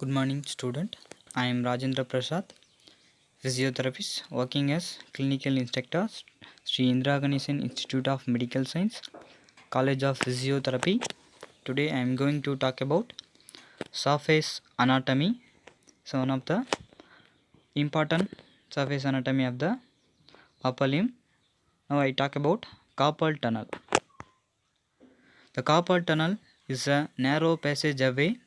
Good morning, student. I am Rajendra Prasad, physiotherapist working as clinical instructor, Sri Indira Ganesan Institute of Medical Science, College of Physiotherapy. Today I am going to talk about surface anatomy. So one of the important surface anatomy of the upper limb. Now I talk about carpal tunnel. The carpal tunnel is a narrow passageway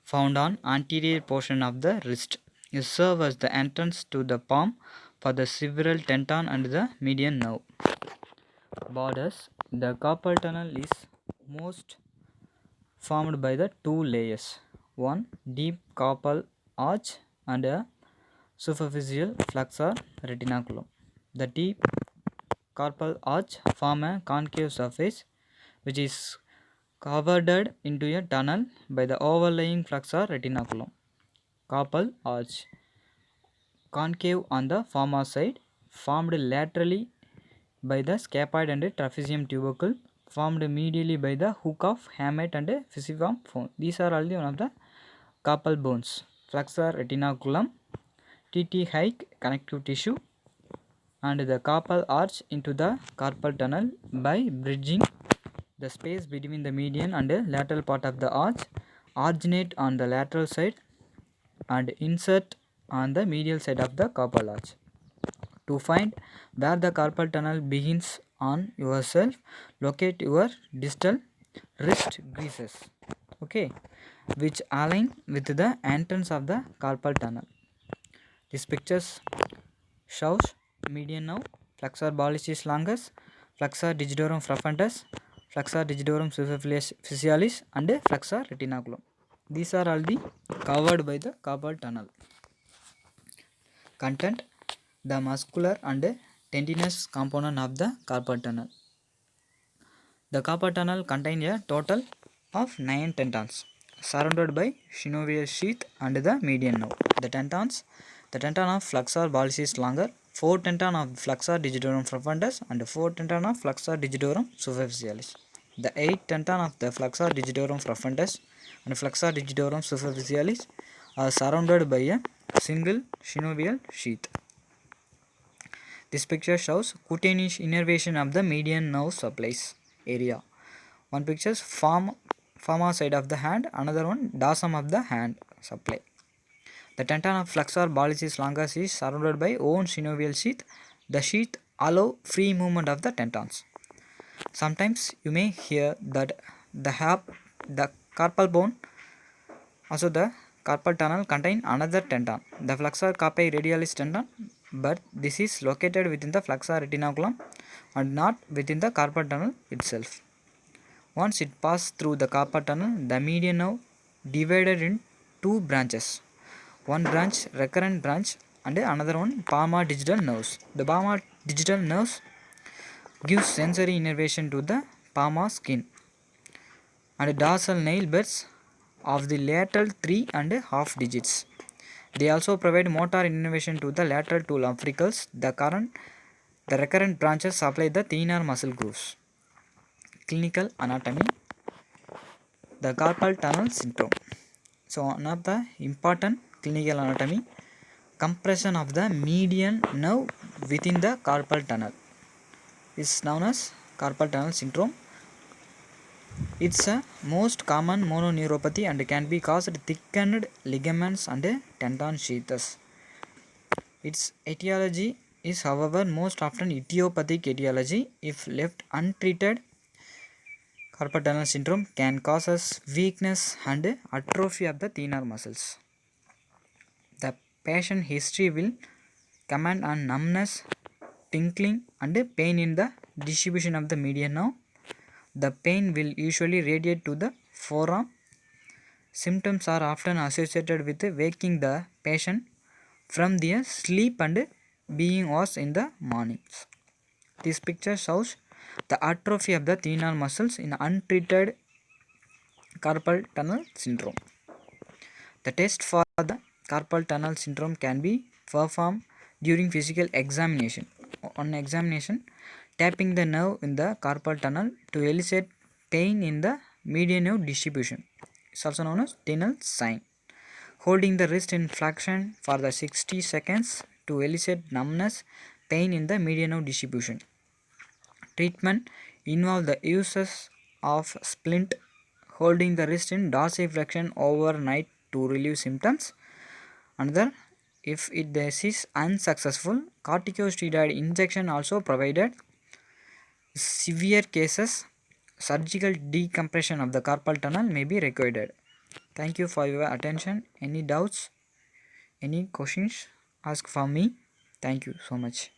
found on anterior portion of the wrist. It serves as the entrance to the palm for the several tendon and the median nerve. Borders. The carpal tunnel is most formed by the two layers. One deep carpal arch and a superficial flexor retinaculum. The deep carpal arch form a concave surface which is covered into a tunnel by the overlying flexor retinaculum. Carpal arch concave on the former side, formed laterally by the scaphoid and trapezium tubercle, formed medially by the hook of hamate and fusiform bone. These are all the one of the carpal bones. Flexor retinaculum, TT hike connective tissue, and the carpal arch into the carpal tunnel by bridging the space between the median and lateral part of the arch, arginate on the lateral side and insert on the medial side of the carpal arch. To find where the carpal tunnel begins on yourself, locate your distal wrist creases, okay, which align with the entrance of the carpal tunnel. This picture shows median nerve, flexor pollicis longus, flexor digitorum profundus, flexor digitorum superficialis, and flexor retinaculum. These are all the covered by the carpal tunnel. Content: the muscular and tendinous component of the carpal tunnel. The carpal tunnel contains a total of 9 tendons surrounded by synovial sheath and the median nerve. The tendon of flexor pollicis longus, 4 tendon of flexor digitorum profundus and 4 tendon of flexor digitorum superficialis. The 8 tendon of the flexor digitorum profundus and flexor digitorum superficialis are surrounded by a single synovial sheath. This picture shows cutaneous innervation of the median nerve supplies area. One picture is former side of the hand, another one dorsum of the hand supply. The tendon of flexor pollicis longus is surrounded by own synovial sheath. The sheath allow free movement of the tendons. Sometimes you may hear that the carpal bone, also the carpal tunnel contain another tendon, the flexor carpi radialis tendon, but this is located within the flexor retinaculum and not within the carpal tunnel itself. Once it passes through the carpal tunnel, the median nerve divided in two branches. One branch recurrent branch and another one palmar digital nerves. The palmar digital nerves gives sensory innervation to the palmar skin and dorsal nail beds of the lateral 3.5 digits. They also provide motor innervation to the lateral two lumbricals. The recurrent branches supply the thenar muscle grooves. Clinical anatomy. The carpal tunnel syndrome. So one of the important clinical anatomy, compression of the median nerve within the carpal tunnel is known as carpal tunnel syndrome. It's a most common mononeuropathy and can be caused thickened ligaments and tendon sheaths. Its etiology is however most often idiopathic etiology. If left untreated, carpal tunnel syndrome can cause us weakness and atrophy of the thenar muscles. The patient history will comment on numbness, tingling and pain in the distribution of the median nerve. The pain will usually radiate to the forearm. Symptoms are often associated with waking the patient from their sleep and being washed in the mornings. This picture shows the atrophy of the thenar muscles in untreated carpal tunnel syndrome. The test for the carpal tunnel syndrome can be performed during physical examination. On examination, tapping the nerve in the carpal tunnel to elicit pain in the median nerve distribution. It's also known as tunnel sign. holding the wrist in flexion for the 60 seconds to elicit numbness, pain in the median of distribution. Treatment involve the uses of splint, holding the wrist in dorsiflexion overnight to relieve symptoms. Another, if this is unsuccessful, corticosteroid injection also provided. Severe cases, surgical decompression of the carpal tunnel may be required. Thank you for your attention. Any doubts, any questions, ask for me. Thank you so much.